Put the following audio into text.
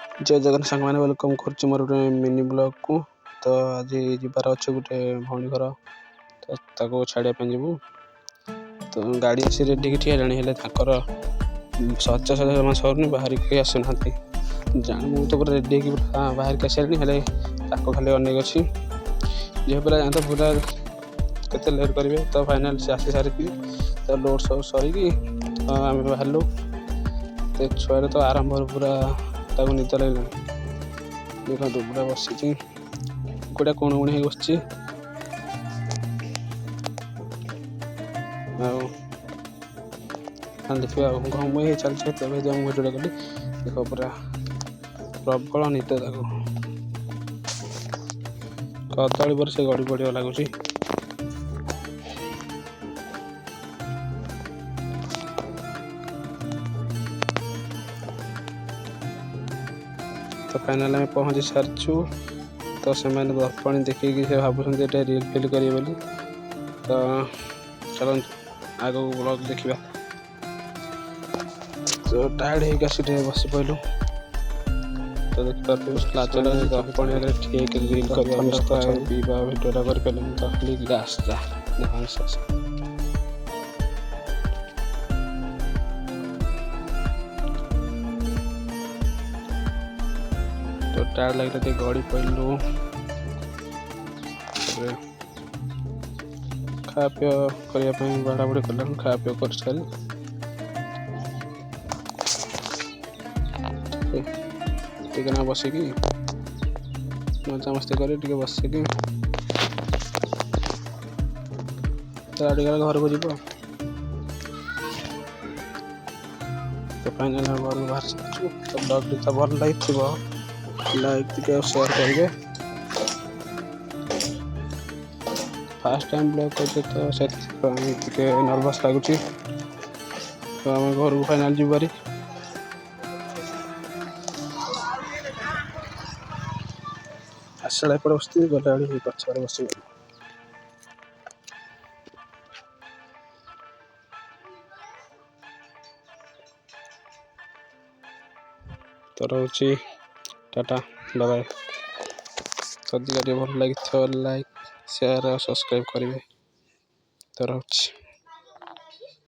जय जगन्नाथ सांग मैंने वेलकम कर मोर गोटे मिनी ब्लॉग को। तो आज जीवार अच्छे गोटे भौणी घर तो छाड़िया जीवु। तो गाड़ी आसी रेडी ठिया जाने सजा सजा सरुनी बाहर के आसुना जान मु तो पूरा रेडी बाहर के आसानी खाली अनेक अच्छी झील पिला जाते पूरा केते लेट करेंगे। तो फाइनाल से आसी सारी तो लोड सब सरिकी आम बाहर तो छुआ तो आरंभ पूरा निद लगे देखो पूरा बसी गोटा कोण कोण हो बस देखिए घुम चलते भिडियो कली देख पूरा प्रबल निद कदली पर से गड़ी पड़ा लगुच। तो फाइनाल में पहुंची सारचु। तो से दर्पण देखिए से भावुं रियल फिल करेंगे बोली। तो चलो आग ब्लॉग देखा। तो टायर्ड होसी बस पड़ू तो देखिए लाज लगे दर्पण ठीक रिल कर पीवा भिडियोटा कर तो खाली ग्लास तो टायर लगे गड़ी पड़लु खा पी करने बाड़ा बुड़ी कल खा पी कर सारी टिकना बसिकी मजा मस्ती कर बसिकी घर को जीव। तो फाइनाल घर को बाहर सारी तो ब्लॉग टी भल लगे लाइक शेयर करेंगे। फास्ट टाइम ब्लॉग करते तो से नर्वस लगुच। तो आम घर को फाइनाल जीवारी आसला एपटे बस गला पछे बस तो रोचे टाटा बाय बाय। तो भल लगी लाइक शेयर और सब्सक्राइब करेंगे। तो रोचे।